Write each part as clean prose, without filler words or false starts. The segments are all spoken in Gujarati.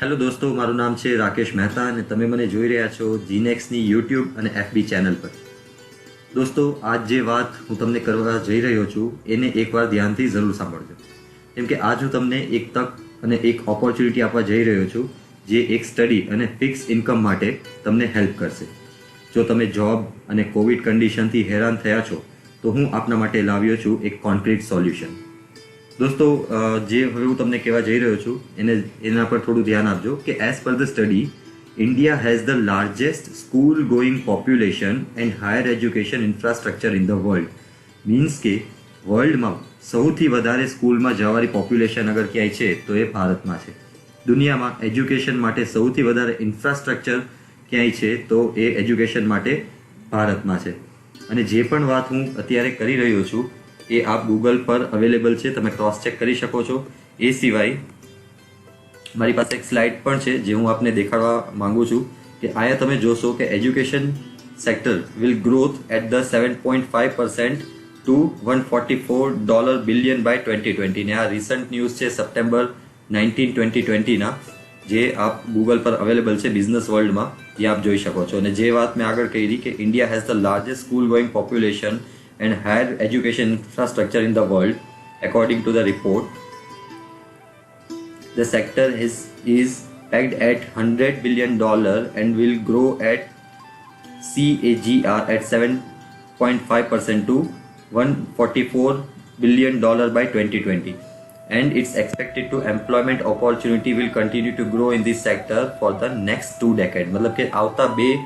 હેલો દોસ્તો, મારું નામ છે રાકેશ મહેતા અને તમે મને જોઈ રહ્યા છો જીનેક્સની યુટ્યુબ અને એફબી ચેનલ પર. દોસ્તો, આજ જે વાત હું તમને કરવા જઈ રહ્યો છું એને એકવાર ધ્યાનથી જરૂર સાંભળજો, કેમ કે આજ હું તમને એક તક અને એક ઓપોર્ચ્યુનિટી આપવા જઈ રહ્યો છું જે એક સ્ટડી અને ફિક્સ ઇન્કમ માટે તમને હેલ્પ કરશે. જો તમે જોબ અને કોવિડ કન્ડિશનથી હેરાન થયા છો તો હું આપના માટે લાવ્યો છું એક કોન્ક્રીટ સોલ્યુશન. દોસ્તો, જે હવે હું તમને કહેવા જઈ રહ્યો છું એના પર થોડું ધ્યાન આપજો કે as per the study, India has the largest school going population and higher education infrastructure in the world. Means કે વર્લ્ડમાં સૌથી વધારે સ્કૂલમાં જવાવાળી પોપ્યુલેશન અગર ક્યાંય છે તો એ ભારતમાં છે. દુનિયામાં એજ્યુકેશન માટે સૌથી વધારે ઇન્ફ્રાસ્ટ્રક્ચર ક્યાંય છે તો એ એજ્યુકેશન માટે ભારતમાં છે. અને જે પણ વાત હું અત્યારે કરી રહ્યો છું એ આપ ગૂગલ પર અવેલેબલ છે, તમે ક્રોસ ચેક કરી શકો છો. એ સિવાય મારી પાસે એક સ્લાઇડ પણ છે જે હું આપને દેખાડવા માંગુ છું કે અહીંયા તમે જોશો કે education sector will growth at the 7.5% to $144 billion by 2020. ને આ રિસન્ટ ન્યૂઝ છે સપ્ટેમ્બર 19, 2020ના, જે આપ ગૂગલ પર અવેલેબલ છે બિઝનેસ વર્લ્ડમાં, જે આપ જોઈ શકો છો. અને જે વાત મેં આગળ કહી કે India has the largest school going population and higher education infrastructure in the world, according to the report. The sector is pegged at $100 billion and will grow at CAGR at 7.5% to $144 billion by 2020. And it's expected to employment opportunity will continue to grow in this sector for the next 2 decades. मतलब કે આવતા 2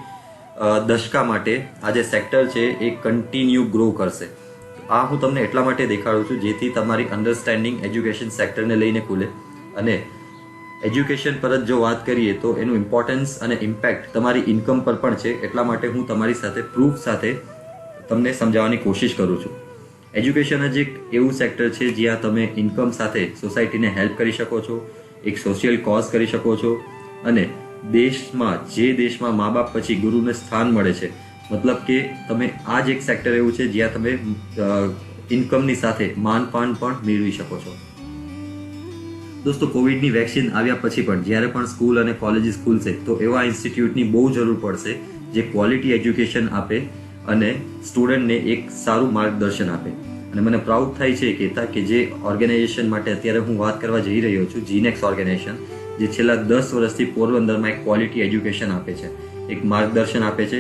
દશકા માટે આ જે સેક્ટર છે એ કન્ટિન્યુ ગ્રો કરશે. આ હું તમને એટલા માટે દેખાડું છું જેથી તમારી અન્ડરસ્ટેન્ડિંગ એજ્યુકેશન સેક્ટરને લઈને ખુલે. અને એજ્યુકેશન પર જ જો વાત કરીએ તો એનું ઇમ્પોર્ટન્સ અને ઇમ્પેક્ટ તમારી ઇન્કમ પર પણ છે. એટલા માટે હું તમારી સાથે પ્રૂફ સાથે તમને સમજાવવાની કોશિશ કરું છું. એજ્યુકેશન જ એક એવું સેક્ટર છે જ્યાં તમે ઇન્કમ સાથે સોસાયટીને હેલ્પ કરી શકો છો, એક સોશિયલ કોઝ કરી શકો છો. અને દેશમાં મા બાપ પછી ગુરુને સ્થાન મળે છે. મતલબ કે તમે આ જ એક સેક્ટર એવું છે જ્યાં તમે ઇન્કમની સાથે માનપાન પણ મેળવી શકો છો. દોસ્તો, કોવિડની વેક્સિન આવ્યા પછી પણ જ્યારે પણ સ્કૂલ અને કોલેજીસ ખુલશે તો એવા ઇન્સ્ટિટ્યૂટની બહુ જરૂર પડશે જે ક્વોલિટી એજ્યુકેશન આપે અને સ્ટુડન્ટને એક સારું માર્ગદર્શન આપે. અને મને પ્રાઉડ થાય છે કે જે ઓર્ગેનાઇઝેશન માટે અત્યારે હું વાત કરવા જઈ રહ્યો છું, જીનેક્સ ઓર્ગેનાઇઝેશન, જે છેલ્લા 10 વર્ષથી પોરબંદરમાં એક ક્વોલિટી એજ્યુકેશન આપે છે, એક માર્ગદર્શન આપે છે.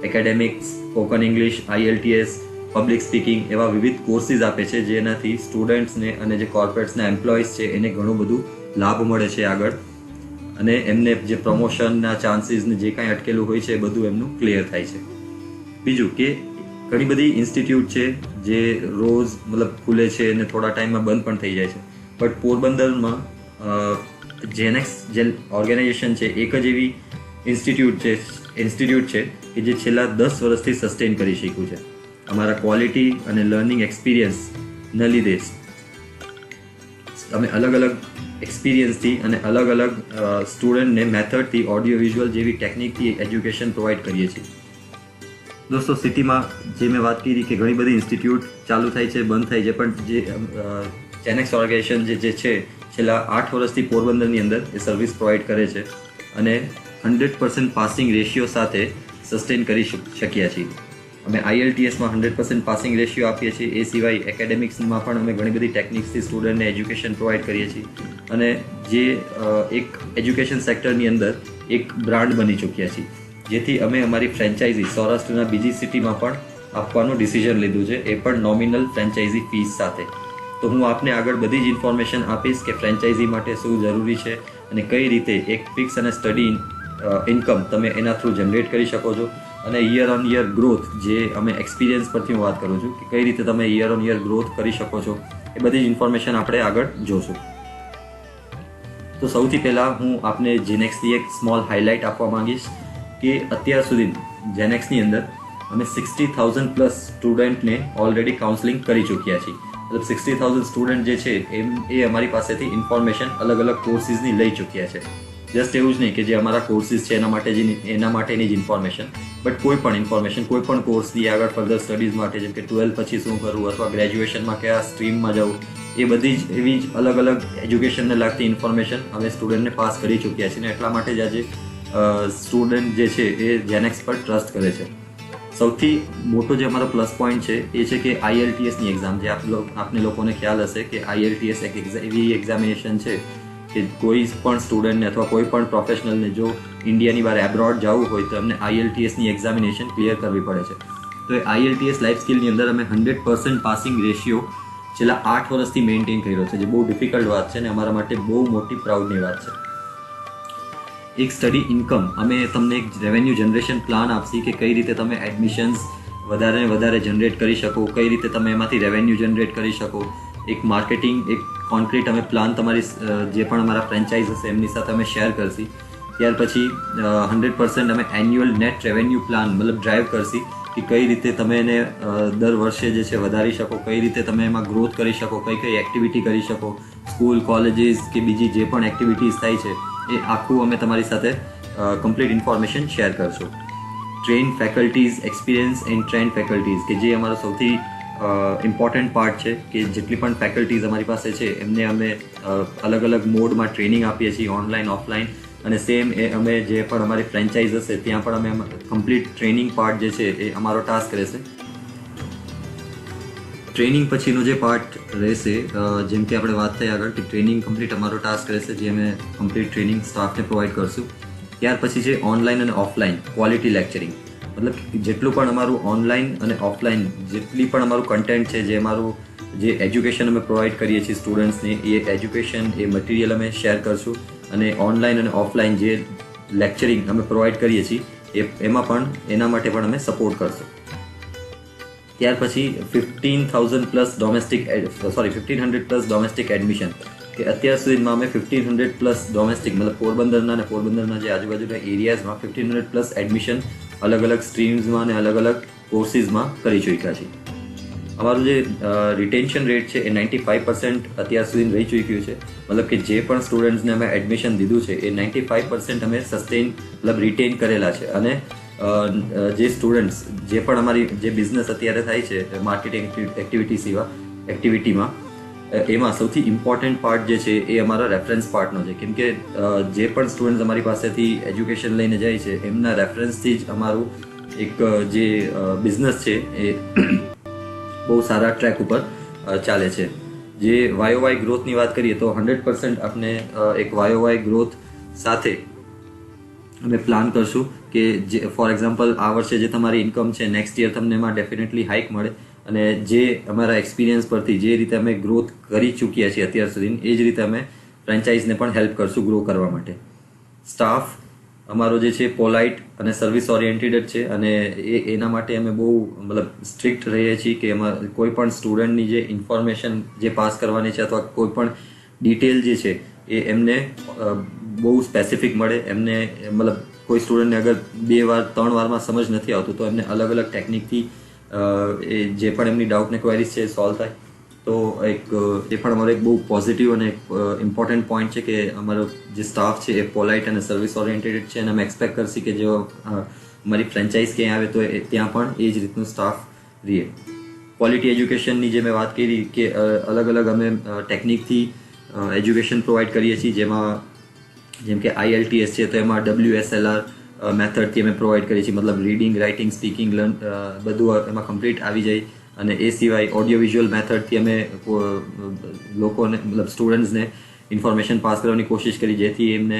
Academics, spoken English, IELTS, public speaking એવા વિવિધ કોર્સીસ આપે છે જેનાથી સ્ટુડન્ટ્સને અને જે કોર્પોરેટ્સના એમ્પ્લોઈઝ છે એને ઘણું બધું લાભ મળે છે આગળ. અને એમને જે પ્રમોશનના ચાન્સીસને જે કાંઈ અટકેલું હોય છે એ બધું એમનું ક્લિયર થાય છે. બીજું કે ઘણી બધી ઇન્સ્ટિટ્યૂટ છે જે રોજ ખુલે છે અને થોડા ટાઈમમાં બંધ પણ થઈ જાય છે. બટ પોરબંદરમાં જેનેક્સ જે ઓર્ગેનાઇઝેશન છે એક જ એવી ઇન્સ્ટિટ્યૂટ છે કે જે છેલ્લા 10 વર્ષથી સસ્ટેન કરી શક્યું છે. અમારા ક્વોલિટી અને લર્નિંગ એક્સપિરિયન્સના લીધે અમે અલગ અલગ એક્સપિરિયન્સથી અને અલગ અલગ સ્ટુડન્ટને મેથડથી ઓડિયો વિઝ્યુઅલ જેવી ટેકનિકથી એજ્યુકેશન પ્રોવાઈડ કરીએ છીએ. દોસ્તો, સિટીમાં જે મેં વાત કરી કે ઘણી બધી ઇન્સ્ટિટ્યૂટ ચાલુ થાય છે, બંધ થાય છે, પણ જે જેનેક્સ ઓર્ગેનાઇઝેશન જે છે છેલ્લા 8 વર્ષથી પોરબંદરની અંદર એ સર્વિસ પ્રોવાઈડ કરે છે અને 100% પાસિંગ રેશિયો સાથે સસ્ટેન કરી શક્યા છીએ. અમે IELTSમાં 100% પાસિંગ રેશિયો આપીએ છીએ. એ સિવાય એકેડેમિક્સમાં પણ અમે ઘણી બધી ટેકનિક્સથી સ્ટુડન્ટને એજ્યુકેશન પ્રોવાઈડ કરીએ છીએ. અને જે એક એજ્યુકેશન સેક્ટરની અંદર એક બ્રાન્ડ બની ચૂક્યા છીએ, જેથી અમે અમારી ફ્રેન્ચાઇઝી સૌરાષ્ટ્રના બીજી સિટીમાં પણ આપવાનું ડિસિઝન લીધું છે, એ પણ નોમિનલ ફ્રેન્ચાઇઝી ફીસ સાથે. તો હું આપને આગળ બધી જ ઇન્ફોર્મેશન આપીશ કે ફ્રેન્ચાઇઝી માટે શું જરૂરી છે અને કઈ રીતે એક ફિક્સ અને સ્ટડી ઇન્કમ તમે એના થ્રુ જનરેટ કરી શકો છો. અને યર ઓન યર ગ્રોથ, જે અમે એક્સપિરિયન્સ પરથી હું વાત કરું છું કે કઈ રીતે તમે યર ઓન યર ગ્રોથ કરી શકો છો, એ બધી જ ઇન્ફોર્મેશન આપણે આગળ જોશું. તો સૌથી પહેલાં હું આપને જીનેક્સની એક સ્મોલ હાઇલાઇટ આપવા માંગીશ કે અત્યાર સુધી જેનેક્સની અંદર અમે 60,000+ સ્ટુડન્ટને ઓલરેડી કાઉન્સલિંગ કરી ચૂક્યા છીએ. મતલબ 60,000 સ્ટુડન્ટ જે છે એ અમારી પાસેથી ઇન્ફોર્મેશન અલગ અલગ કોર્સીસની લઈ ચૂક્યા છે. જસ્ટ એવું જ નહીં કે જે અમારા કોર્સીસ છે એના માટેની જ ઇન્ફોર્મેશન, બટ કોઈ પણ ઇન્ફોર્મેશન, કોઈ પણ કોર્સની આગળ ફર્ધર સ્ટડીઝ માટે, જેમ કે 12 પછી શું કરવું અથવા ગ્રેજ્યુએશનમાં કયા સ્ટ્રીમમાં જવું, એ બધી જ એવી જ અલગ અલગ એજ્યુકેશનને લાગતી ઇન્ફોર્મેશન અમે સ્ટુડન્ટને પાસ કરી ચૂક્યા છીએ, અને એટલા માટે જ આજે સ્ટુડન્ટ જે છે એ જેનેક્સ પર ટ્રસ્ટ કરે છે. સૌથી મોટો જે અમારો પ્લસ પોઈન્ટ છે એ છે કે IELTSની એક્ઝામ, જે આપને લોકોને ખ્યાલ હશે કે IELTS એક એવી એક્ઝામિનેશન છે કે કોઈ પણ સ્ટુડન્ટને અથવા કોઈ પણ પ્રોફેશનલને જો ઇન્ડિયાની બહાર એબ્રોડ જવું હોય તો એમને IELTSની એક્ઝામિનેશન ક્લિયર કરવી પડે છે. તો એ IELTS લાઈફ સ્કિલની અંદર અમે 100% પાસિંગ રેશિયો છેલ્લા 8 વર્ષથી મેન્ટેન કર્યો છે, જે બહુ ડિફિકલ્ટ વાત છે અને અમારા માટે બહુ મોટી પ્રાઉડની વાત છે. એક સ્ટડી ઇન્કમ, અમે તમને એક રેવન્યુ જનરેશન પ્લાન આપશી કે કઈ રીતે તમે એડમિશન્સ વધારે ને વધારે જનરેટ કરી શકો, કઈ રીતે તમે એમાંથી રેવન્યુ જનરેટ કરી શકો. એક માર્કેટિંગ, એક કોન્ક્રીટ અમે પ્લાન તમારી જે પણ અમારા ફ્રેન્ચાઇઝ હશે એમની સાથે અમે શેર કરશી. ત્યાર પછી 100% અમે એન્યુઅલ નેટ રેવન્યુ પ્લાન મતલબ ડ્રાઈવ કરશી કે કઈ રીતે તમે એને દર વર્ષે જે છે વધારી શકો, કઈ રીતે તમે એમાં ગ્રોથ કરી શકો, કઈ કઈ એક્ટિવિટી કરી શકો, સ્કૂલ, કોલેજીસ કે બીજી જે પણ એક્ટિવિટીઝ થાય છે એ આખું અમે તમારી સાથે કમ્પ્લીટ ઇન્ફોર્મેશન શેર કરશું. Train faculties, experience and train faculties, કે જે અમારો સૌથી ઇમ્પોર્ટન્ટ પાર્ટ છે કે જેટલી પણ ફેકલ્ટીઝ અમારી પાસે છે એમને અમે અલગ અલગ મોડમાં ટ્રેનિંગ આપીએ છીએ, ઓનલાઈન, ઓફલાઈન, અને સેમ એ અમે જે પણ અમારી ફ્રેન્ચાઇઝ હશે ત્યાં પણ અમે કમ્પ્લીટ ટ્રેનિંગ પાર્ટ જે છે એ અમારો ટાસ્ક રહેશે. ટ્રેનિંગ પછીનો જે પાર્ટ રહેશે, જેમ કે આપણે વાત થઈ આગળ કે ટ્રેનિંગ કમ્પ્લીટ અમારો ટાસ્ક રહેશે, જે અમે કમ્પ્લીટ ટ્રેનિંગ સ્ટાફને પ્રોવાઈડ કરશું. ત્યાર પછી છે ઓનલાઈન અને ઓફલાઈન ક્વોલિટી લેક્ચરિંગ, મતલબ જેટલું પણ અમારું ઓનલાઈન અને ઓફલાઈન જેટલી પણ અમારું કન્ટેન્ટ છે, જે અમારું જે એજ્યુકેશન અમે પ્રોવાઈડ કરીએ છીએ સ્ટુડન્ટ્સને, એ એજ્યુકેશન, એ મટીરિયલ અમે શેર કરશું. અને ઓનલાઈન અને ઓફલાઈન જે લેક્ચરિંગ અમે પ્રોવાઈડ કરીએ છીએ એમાં પણ એના માટે પણ અમે સપોર્ટ કરશું. ત્યાર પછી 1500 પ્લસ ડોમેસ્ટિક એડમિશન, કે અત્યાર સુધીમાં અમે 1500 પ્લસ ડોમેસ્ટિક મતલબ પોરબંદરના જે આજુબાજુના એરિયાઝમાં 1500 પ્લસ એડમિશન અલગ અલગ સ્ટ્રીમ્સમાં અને અલગ અલગ કોર્સિસમાં કરી ચૂક્યા છીએ. અમારું જે રિટેન્શન રેટ છે એ 95% અત્યાર સુધી રહી ચૂક્યું છે, મતલબ કે જે પણ સ્ટુડન્ટ્સને અમે એડમિશન દીધું છે એ 95% અમે સસ્ટેન મતલબ રિટેન કરેલા છે. અને જે સ્ટુડન્ટ્સ જે પણ અમારી જે બિઝનેસ અત્યારે થાય છે માર્કેટિંગ એક્ટિવિટીમાં, એમાં સૌથી ઇમ્પોર્ટન્ટ પાર્ટ જે છે એ અમારા રેફરન્સ પાર્ટનો છે. કેમ કે જે પણ સ્ટુડન્ટ્સ અમારી પાસેથી એજ્યુકેશન લઈને જાય છે એમના રેફરન્સથી જ અમારું એક જે બિઝનેસ છે એ બહુ સારા ટ્રેક ઉપર ચાલે છે. જે YOY ગ્રોથની વાત કરીએ તો 100% આપણે એક YOY ગ્રોથ સાથે અમે પ્લાન કરશું કે જે ફોર એક્ઝામ્પલ આ વર્ષે જે તમારી ઇન્કમ છે નેક્સ્ટ યર તમને એમાં ડેફિનેટલી હાઇક મળે. અને જે અમારા એક્સપિરિયન્સ પરથી જે રીતે અમે ગ્રોથ કરી ચૂક્યા છીએ અત્યાર સુધી, એ જ રીતે અમે ફ્રેન્ચાઇઝને પણ હેલ્પ કરશું ગ્રો કરવા માટે. સ્ટાફ અમારો જે છે પોલાઇટ અને સર્વિસ ઓરિએન્ટેડ જ છે, અને એના માટે અમે બહુ મતલબ સ્ટ્રિક્ટ રહીએ છીએ કે એમાં કોઈ પણ સ્ટુડન્ટની જે ઇન્ફોર્મેશન જે પાસ કરવાની છે અથવા કોઈ પણ ડિટેલ જે છે એ એમને બહુ સ્પેસિફિક મળે. એમને મતલબ કોઈ સ્ટુડન્ટને અગર 2 વાર 3 વારમાં સમજ નથી આવતું તો એમને અલગ અલગ ટેકનિકથી એ જે પણ એમની ડાઉટને ક્વેરીઝ છે એ સોલ્વ થાય. તો એ પણ અમારો એક બહુ પોઝિટિવ અને ઇમ્પોર્ટન્ટ પોઈન્ટ છે કે અમારો જે સ્ટાફ છે એ પોલાઇટ અને સર્વિસ ઓરિએન્ટેડ છે, અને અમે એક્સપેક્ટ કરશી કે જો અમારી ફ્રેન્ચાઇઝ ક્યાંય આવે તો ત્યાં પણ એ જ રીતનું સ્ટાફ રહે. ક્વોલિટી એજ્યુકેશનની જે મેં વાત કરી કે અલગ અલગ અમે ટેકનિકથી એજ્યુકેશન પ્રોવાઈડ કરીએ છીએ, જેમ કે IELTS છે તો એમાં WSLR મેથડથી અમે પ્રોવાઈડ કરીએ છીએ, મતલબ રીડિંગ, રાઇટિંગ, સ્પીકિંગ, બધું એમાં કમ્પ્લીટ આવી જાય. અને એ સિવાય ઓડિયો વિઝ્યુઅલ મેથડથી અમે લોકોને મતલબ સ્ટુડન્ટ્સને ઇન્ફોર્મેશન પાસ કરવાની કોશિશ કરી જેથી એમને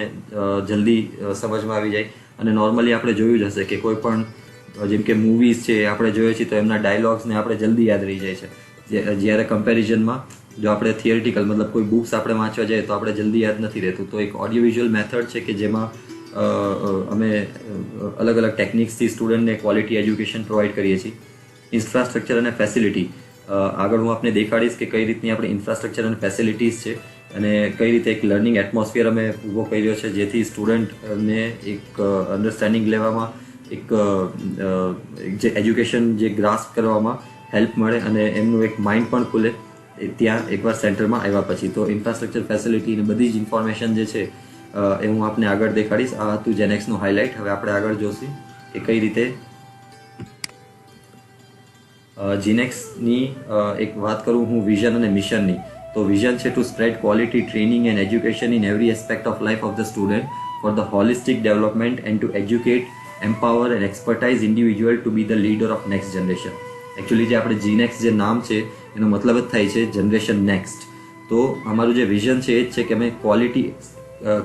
જલ્દી સમજમાં આવી જાય. અને નોર્મલી આપણે જોયું જ હશે કે કોઈ પણ જેમ કે મૂવીઝ છે આપણે જોઈએ છીએ તો એમના ડાયલોગ્સને આપણે જલ્દી યાદ રહી જાય છે, જ્યારે કમ્પેરિઝનમાં જો આપણે થિયરિટિકલ મતલબ કોઈ બુક્સ આપણે વાંચવા જઈએ તો આપણે જલ્દી યાદ નથી રહેતું. તો એક ઓડિયો વિઝ્યુઅલ મેથડ છે કે જેમાં અમે અલગ અલગ ટેકનિક્સથી સ્ટુડન્ટને ક્વોલિટી એજ્યુકેશન પ્રોવાઈડ કરીએ છીએ. ઇન્ફ્રાસ્ટ્રક્ચર અને ફેસિલિટી, આગળ હું આપને દેખાડીશ કે કઈ રીતની આપણી ઇન્ફ્રાસ્ટ્રક્ચર અને ફેસિલિટીઝ છે અને કઈ રીતે એક લર્નિંગ એટમોસ્ફિયર અમે ઊભો કર્યો છે જેથી સ્ટુડન્ટને એક અન્ડરસ્ટેન્ડિંગ લેવામાં, એક જે એજ્યુકેશન જે ગ્રાસ્પ કરવામાં હેલ્પ મળે અને એમનું એક માઇન્ડ પણ ખુલે ત્યાં એકવાર સેન્ટરમાં આવ્યા પછી. તો ઇન્ફ્રાસ્ટ્રક્ચર, ફેસિલિટી અને બધી જ ઇન્ફોર્મેશન જે છે એ હું આપને આગળ દેખાડીશ. આ હતું જેનેક્સનું હાઇલાઇટ. હવે આપણે આગળ જોઈશું કે કઈ રીતે જીનેક્સની એક વાત કરું હું વિઝન અને મિશનની, તો વિઝન છે to spread quality training and education in every aspect of life of the student for the holistic development and to educate, empower and expertise individual to be the leader of next generation. Actually જે આપણે જીનેક્સ જે નામ છે એનો મતલબ જ થાય છે જનરેશન નેક્સ્ટ. તો અમારું જે વિઝન છે એ જ છે કે અમે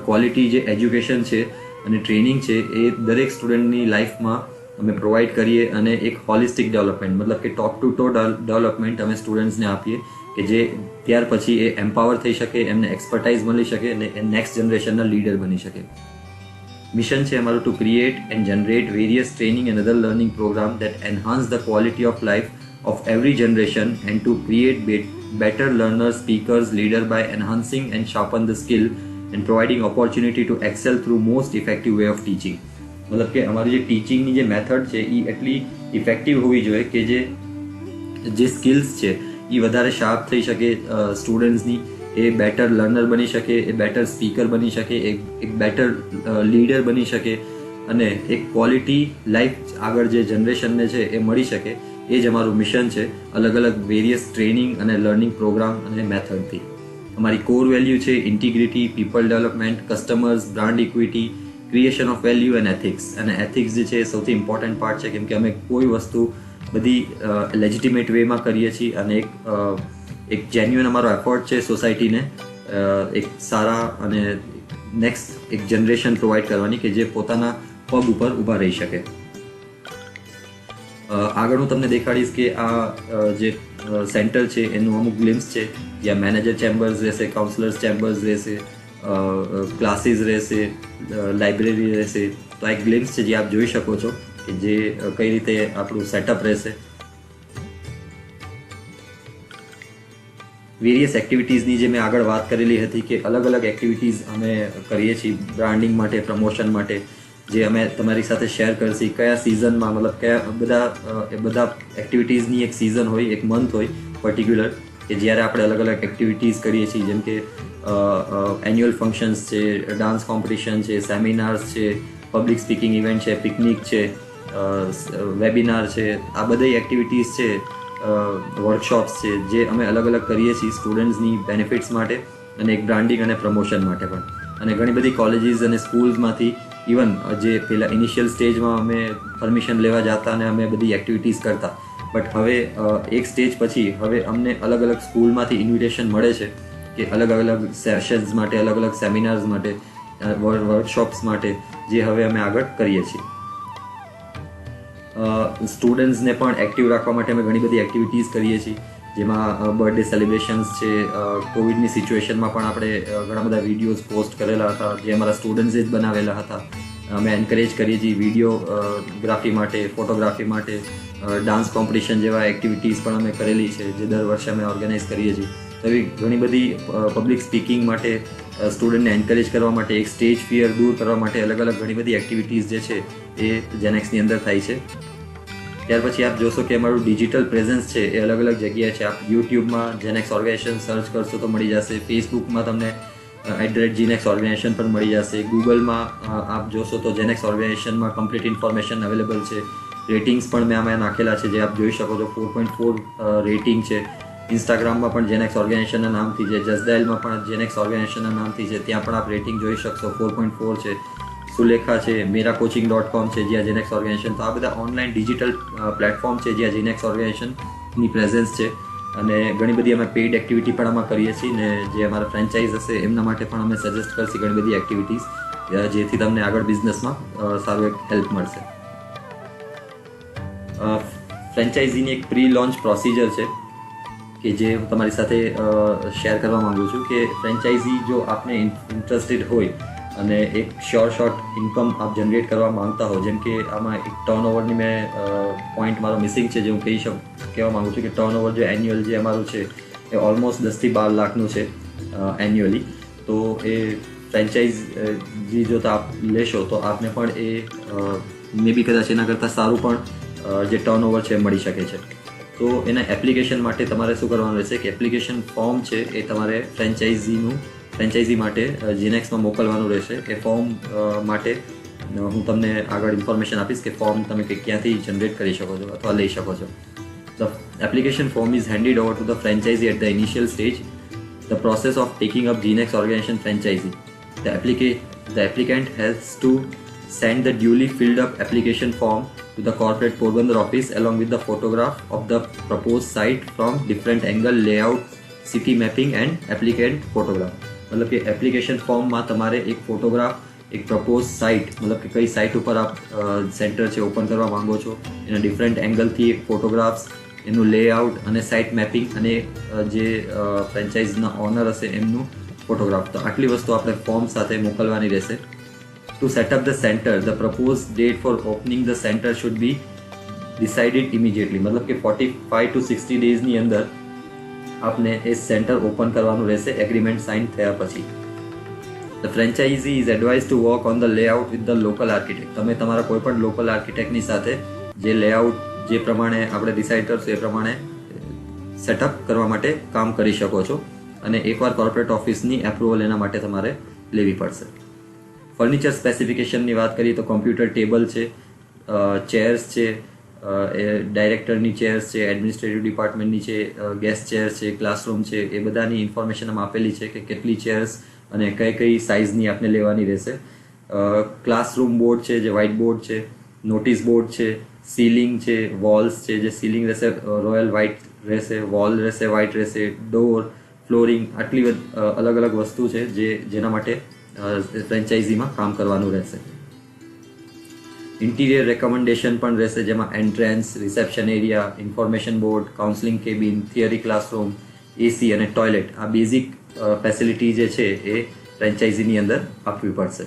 ક્વોલિટી જે એજ્યુકેશન છે અને ટ્રેનિંગ છે એ દરેક સ્ટુડન્ટની લાઈફમાં અમે પ્રોવાઈડ કરીએ અને એક હોલિસ્ટિક ડેવલપમેન્ટ મતલબ કે ટોપ ટુ ડેવલપમેન્ટ અમે સ્ટુડન્ટ્સને આપીએ કે જે ત્યાર પછી એ એમ્પાવર થઈ શકે, એમને એક્સપર્ટાઇઝ મળી શકે અને એ નેક્સ્ટ જનરેશનના લીડર બની શકે. મિશન છે અમારું to create and generate various training and other learning program that enhance the quality of life of every generation and to create better learners, speakers, leader by enhancing and sharpen the skill and providing opportunity to excel through most effective way of teaching. મતલબ કે અમારી જે ટીચિંગની જે મેથડ છે એ એટલી ઇફેક્ટિવ હોવી જોઈએ કે જે સ્કિલ્સ છે એ વધારે શાર્પ થઈ શકે સ્ટુડન્ટ્સની, એ બેટર લર્નર બની શકે, એ બેટર સ્પીકર બની શકે, એક બેટર લીડર બની શકે અને એક ક્વોલિટી લાઈફ આગળ જે જનરેશનને છે એ મળી શકે. એ જ અમારું મિશન છે અલગ અલગ વેરિયસ ટ્રેનિંગ અને લર્નિંગ પ્રોગ્રામ અને મેથડથી. અમારી કોર વેલ્યુ છે integrity, people development, customers, brand equity, creation of value and ethics. અને એથિક્સ જે છે એ સૌથી ઇમ્પોર્ટન્ટ પાર્ટ છે કેમ કે અમે કોઈ વસ્તુ બધી લેજિટિમેટ વેમાં કરીએ છીએ અને એક જેન્યુઅન અમારો એફર્ટ છે સોસાયટીને એક સારા અને નેક્સ્ટ એક જનરેશન પ્રોવાઈડ કરવાની કે જે પોતાના પગ ઉપર ઊભા રહી શકે. આગળ હું તમને દેખાડીશ કે આ જે સેન્ટર છે એનું અમુક ગ્લિમ્સ છે જ્યાં મેનેજર ચેમ્બર્સ રહેશે, કાઉન્સલર્સ ચેમ્બર્સ રહેશે, ક્લાસીસ રહેશે, લાઇબ્રેરી રહેશે. તો આ એક ગ્લિમ્સ છે જે આપ જોઈ શકો છો કે જે કઈ રીતે આપણું સેટઅપ રહેશે. વેરિયસ એક્ટિવિટીઝની જે મેં આગળ વાત કરેલી હતી કે અલગ અલગ એક્ટિવિટીઝ અમે કરીએ છીએ બ્રાન્ડિંગ માટે, પ્રમોશન માટે, જે અમે તમારી સાથે શેર કરશી કયા સિઝનમાં મતલબ કયા બધા એક્ટિવિટીઝની એક સિઝન હોય, એક મંથ હોય પર્ટિક્યુલર કે જ્યારે આપણે અલગ અલગ એક્ટિવિટીઝ કરીએ છીએ જેમ કે એન્યુઅલ ફંક્શન્સ છે, ડાન્સ કોમ્પિટિશન છે, સેમિનાર્સ છે, પબ્લિક સ્પીકિંગ ઇવેન્ટ છે, પિકનિક છે, વેબિનાર છે. આ બધી એક્ટિવિટીઝ છે, વર્કશોપ્સ છે જે અમે અલગ અલગ કરીએ છીએ સ્ટુડન્ટ્સની બેનિફિટ્સ માટે અને એક બ્રાન્ડિંગ અને પ્રમોશન માટે પણ. અને ઘણી બધી કોલેજીસ અને સ્કૂલ્સમાંથી ઇવન જે પહેલાં ઇનિશિયલ સ્ટેજમાં અમે પરમિશન લેવા જતા અને અમે બધી એક્ટિવિટીઝ કરતા, બટ હવે એક સ્ટેજ પછી હવે અમને અલગ અલગ સ્કૂલમાંથી ઇન્વિટેશન મળે છે કે અલગ અલગ સેશન્સ માટે, અલગ અલગ સેમિનાર્સ માટે, વર્કશોપ્સ માટે જે હવે અમે આગળ કરીએ છીએ. સ્ટુડન્ટ્સને પણ એક્ટિવ રાખવા માટે અમે ઘણી બધી એક્ટિવિટીઝ કરીએ છીએ જેમાં બર્થડે સેલિબ્રેશન્સ છે. કોવિડની સિચ્યુએશનમાં પણ આપણે ઘણા બધા વિડીયોઝ પોસ્ટ કરેલા હતા જે અમારા સ્ટુડન્ટ્સે જ બનાવેલા હતા. અમે એન્કરેજ કરીએ છીએ વિડીયોગ્રાફી માટે, ફોટોગ્રાફી માટે, ડાન્સ કોમ્પિટિશન જેવા એક્ટિવિટીઝ પણ અમે કરેલી છે જે દર વર્ષે અમે ઓર્ગેનાઇઝ કરીએ છીએ. તો એવી ઘણી બધી પબ્લિક સ્પીકિંગ માટે, સ્ટુડન્ટને એન્કરેજ કરવા માટે, એક સ્ટેજ ફિયર દૂર કરવા માટે અલગ અલગ ઘણી બધી એક્ટિવિટીઝ જે છે એ જેનેક્સની અંદર થાય છે. ત્યાર પછી આપ જોશો કે અમારું ડિજિટલ પ્રેઝન્સ છે એ અલગ અલગ જગ્યાએ છે. આપ યુટ્યુબમાં જેનેક્સ ઓર્ગેનાઇઝેશન સર્ચ કરશો તો મળી જશે, ફેસબુકમાં તમને @GeneX ઓર્ગેનાઇઝેશન પણ મળી જશે, ગૂગલમાં આપ જોશો તો જેનેક્સ ઓર્ગેનાઇઝેશનમાં કમ્પ્લીટ ઇન્ફોર્મેશન અવેલેબલ છે. રેટિંગ્સ પણ મેં આમાં નાખેલા છે જે આપ જોઈ શકો છો, 4.4 રેટિંગ છે. ઇન્સ્ટાગ્રામમાં પણ જેનેક્સ ઓર્ગેનાઇઝેશનના નામથી છે, જસડાયલમાં પણ જેનેક્સ ઓર્ગેનાઇઝેશનના નામથી છે, ત્યાં પણ આપ રેટિંગ જોઈ શકશો, 4.4 છે. સુલેખા છે, meracoaching.com છે જ્યાં જેનેક્સ ઓર્ગેનાઇઝેશન. તો આ બધા ઓનલાઈન ડિજિટલ પ્લેટફોર્મ છે જ્યાં જેનેક્સ ઓર્ગેનાઇઝેશનની પ્રેઝન્સ છે. અને ઘણી બધી અમે પેઇડ એક્ટિવિટી પણ આમાં કરીએ છીએ ને જે અમારા ફ્રેન્ચાઇઝ હશે એમના માટે પણ અમે સજેસ્ટ કરશું ઘણી બધી એક્ટિવિટીઝ જેથી તમને આગળ બિઝનેસમાં સારું એક હેલ્પ મળશે. ફ્રેન્ચાઇઝીની એક પ્રી લોન્ચ પ્રોસિજર છે કે જે હું તમારી સાથે શેર કરવા માગું છું કે ફ્રેન્ચાઇઝી જો આપને ઇન્ટરેસ્ટેડ હોય અને એક શોર્ટ ઇન્કમ આપ જનરેટ કરવા માંગતા હો, જેમ કે આમાં એક ટર્નઓવરની મેં પોઈન્ટ મારો મિસિંગ છે જે હું કહેવા માગું છું કે ટર્નઓવર જે એન્યુઅલ જે અમારું છે એ ઓલમોસ્ટ 10 થી 12 લાખનું છે એન્યુઅલી. તો એ ફ્રેન્ચાઇઝી જો આપ લેશો તો આપને પણ એ મે બી કદાચ એના કરતાં સારું પણ જે ટર્નઓવર છે મળી શકે છે. તો એના એપ્લિકેશન માટે તમારે શું કરવાનું રહેશે કે એપ્લિકેશન ફોર્મ છે એ તમારે ફ્રેન્ચાઇઝી માટે જીનેક્સમાં મોકલવાનું રહેશે. એ ફોર્મ માટે હું તમને આગળ ઇન્ફોર્મેશન આપીશ કે ફોર્મ તમે ક્યાંથી જનરેટ કરી શકો છો અથવા લઈ શકો છો. The application form is handed over to the franchisee at the initial stage The process of taking up GeneX organization franchisee. The applicant has to send the duly filled up application form to the corporate Porbandar office along with the photograph of the proposed site from different angle, layout, city mapping and applicant photograph. मतलब कि एप्लीकेशन फॉर्म में તમારે એક ફોટોગ્રાફ, એક પ્રપોઝ સાઇટ, मतलब કે કઈ સાઇટ ઉપર આપ સેન્ટર છે ઓપન કરવા માંગો છો એના ડિફરન્ટ એંગલથી એક ફોટોગ્રાફ્સ, એનું લેઆઉટ અને સાઇટ મેપિંગ અને જે ફ્રેન્ચાઇઝના ઓનર હશે એમનું ફોટોગ્રાફ. તો આટલી વસ્તુ આપણે ફોર્મ સાથે મોકલવાની રહેશે. To set up the center, the proposed date for opening the center should be decided immediately. मतलब કે 45 to 60 days ની અંદર આપને એ સેન્ટર ઓપન કરવાનું રહેશે એગ્રીમેન્ટ સાઇન થયા પછી. The franchisee is advised to work on the layout with the local architect. તમે તમારા કોઈ પણ લોકલ આર્કિટેક્ટની સાથે જે લેઆઉટ જે પ્રમાણે આપણે ડિસાઇડ કરશું એ પ્રમાણે સેટઅપ કરવા માટે કામ કરી શકો છો અને એકવાર કોર્પોરેટ ઓફિસની એપ્રુવલ એના માટે તમારે લેવી પડશે. ફર્નિચર સ્પેસિફિકેશનની વાત કરીએ તો કોમ્પ્યુટર ટેબલ છે, ચેર્સ છે, ડાયરેક્ટરની ચેર્સ છે, એડમિનિસ્ટ્રેટિવ ડિપાર્ટમેન્ટની છે, ગેસ્ટ ચેર્સ છે, ક્લાસરૂમ છે, એ બધાની ઇન્ફોર્મેશન આમાં આપેલી છે કે કેટલી ચેર્સ અને કઈ કઈ સાઇઝની આપણે લેવાની રહેશે. ક્લાસરૂમ બોર્ડ છે જે વ્હાઇટ બોર્ડ છે, નોટિસ બોર્ડ છે, સીલિંગ છે, વોલ્સ છે જે સીલિંગ રહેશે રોયલ વ્હાઇટ રહેશે, વોલ રહેશે વ્હાઇટ રહેશે, ડોર, ફ્લોરિંગ, આટલી અલગ અલગ વસ્તુ છે જેના માટે ફ્રેન્ચાઇઝીમાં કામ કરવાનું રહેશે. ઇન્ટિરિયર રેકમેન્ડેશન પણ રહેશે જેમાં entrance, reception area, information board, counselling cabin, theory classroom, AC અને ટોયલેટ, આ બેઝિક ફેસિલિટી જે છે એ ફ્રેન્ચાઇઝીની અંદર આપવી પડશે.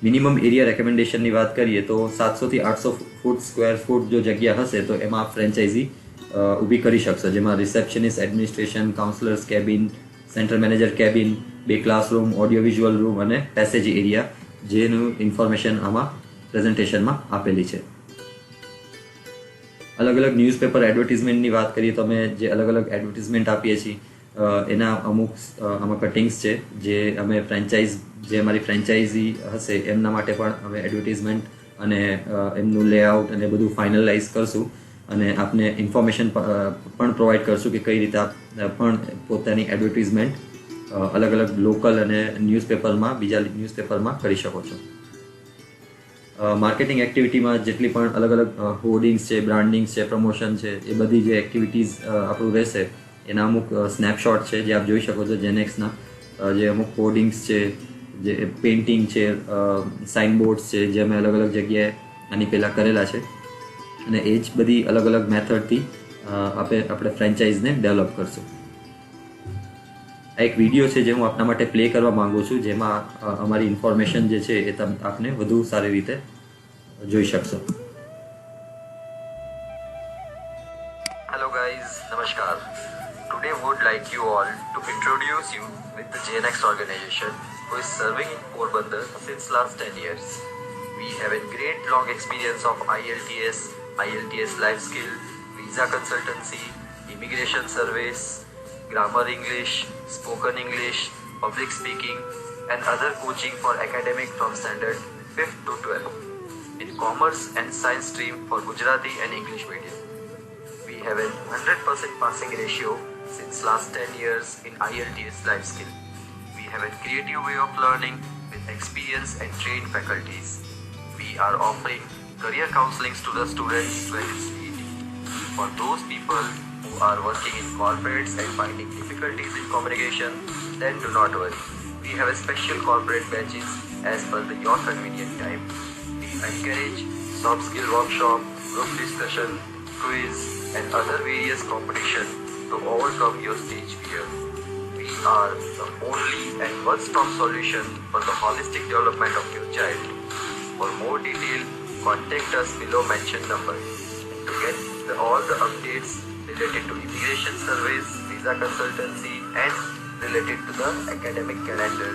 મિનિમમ એરિયા રેકમેન્ડેશનની વાત કરીએ તો 700 થી 800 ફૂટ સ્ક્વેર ફૂટ જો જગ્યા હશે તો એમાં ફ્રેન્ચાઇઝી ઊભી કરી શકશો, જેમાં receptionist, administration, counsellors cabin, centre manager cabin, 2 classroom, audio visual room અને પેસેજ એરિયા જેનું ઇન્ફોર્મેશન આમાં પ્રેઝન્ટેશનમાં આપેલી છે. અલગ અલગ ન્યૂઝપેપર એડવર્ટિઝમેન્ટની વાત કરીએ તો અમે જે અલગ અલગ એડવર્ટિઝમેન્ટ આપીએ છીએ એના અમુક આમાં કટિંગ્સ છે જે અમે જે અમારી ફ્રેન્ચાઇઝી હશે એમના માટે પણ અમે એડવર્ટિઝમેન્ટ અને એમનું લેઆઉટ અને બધું ફાઇનલાઇઝ કરશું અને આપને ઇન્ફોર્મેશન પણ પ્રોવાઈડ કરશું કે કઈ રીતે આપ પણ પોતાની એડવર્ટિઝમેન્ટ અલગ અલગ લોકલ અને ન્યૂઝપેપરમાં બીજા ન્યૂઝપેપરમાં કરી શકો છો. માર્કેટિંગ એક્ટિવિટીમાં જેટલી પણ અલગ અલગ હોર્ડિંગ્સ છે, બ્રાન્ડિંગ્સ છે, પ્રમોશન છે, એ બધી જે એક્ટિવિટીઝ આપણું રહેશે એના અમુક સ્નેપશોટ છે જે આપ જોઈ શકો છો. જેનેક્સના જે અમુક હોર્ડિંગ્સ છે, જે પેઇન્ટિંગ છે, સાઇનબોર્ડ્સ છે જે અમે અલગ અલગ જગ્યાએ આની પહેલાં કરેલા છે અને એ જ બધી અલગ અલગ મેથડથી આપણે ફ્રેન્ચાઇઝને ડેવલપ કરશું. આ એક વિડીયો છે જે હું આપના માટે પ્લે કરવા માંગુ છું જેમાં અમારી ઇન્ફોર્મેશન જે છે એ આપને વધુ સારી રીતે જોઈ શકશો. Hello guys, Namaskar. Today would like you all to introduce you with the GeneX organization who is serving in Porbandar since last 10 years. We have a great long experience of IELTS life skill, visa consultancy, immigration service, grammar English, spoken English, public speaking and other coaching for academic from standard 5th to 12th. In commerce and science stream for Gujarati and English medium. We have a 100% passing ratio since last 10 years in IELTS life skill. We have a creative way of learning with experienced and trained faculties. We are offering career counselings to the students when it's needed. For those people who are working in corporates and finding difficulties in communication, then do not worry. We have a special corporate batches as per your convenient time. We encourage soft skill workshop, group discussion, quiz and other various competition to overcome your stage fear. We are the only and one-stop solution for the holistic development of your child. For more detail, contact us below mentioned number. To get all the updates related to immigration service, visa consultancy and related to the academic calendar,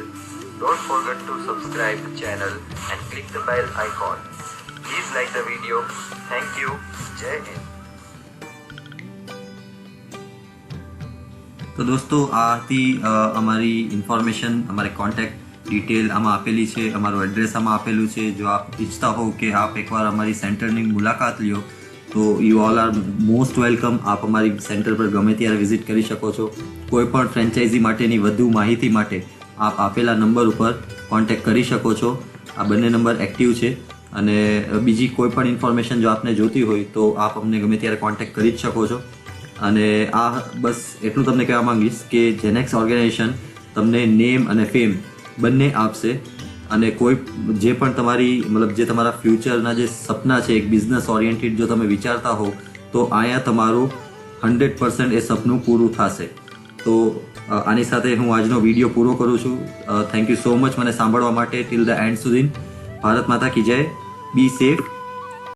don't forget to subscribe to channel and click the bell icon. Please like the video. Thank you. Jai Hind. તો દોસ્તો આ હતી અમારી ઇન્ફોર્મેશન, અમારે કોન્ટેક્ટ ડિટેલ આમાં આપેલી છે, અમારું એડ્રેસ આમાં આપેલું છે. જો આપ ઈચ્છતા હોવ કે આપ એકવાર અમારી સેન્ટરની મુલાકાત લ્યો તો you all are most welcome. આપ અમારી સેન્ટર પર ગમે ત્યારે વિઝિટ કરી શકો છો. કોઈ પણ ફ્રેન્ચાઇઝી માટેની વધુ માહિતી માટે આપ આપેલા નંબર ઉપર કોન્ટેક્ટ કરી શકો છો. આ બંને નંબર એક્ટિવ છે અને બીજી કોઈ પણ ઇન્ફોર્મેશન જો આપને જોતી હોય તો આપ અમને ગમે ત્યારે કોન્ટેક્ટ કરી જ શકો છો. અને આ બસ એટલું તમને કહેવા માંગીશ કે જેનેક્સ ઓર્ગેનાઇઝેશન તમને નેમ અને ફેમ બંને આપશે. અને કોઈ જે પણ તમારી મતલબ જે તમારા ફ્યુચરના જે સપના છે એક બિઝનેસ ઓરિએન્ટેડ જો તમે વિચારતા હો તો અહીંયા તમારું 100% એ સપનું પૂરું થશે. તો આની સાથે હું આજનો વિડીયો પૂરો કરું છું. થેન્ક યુ સો મચ મને સાંભળવા માટે ટિલ ધ એન્ડ સુધી. ભારત માતા કી જય. બી સેફ.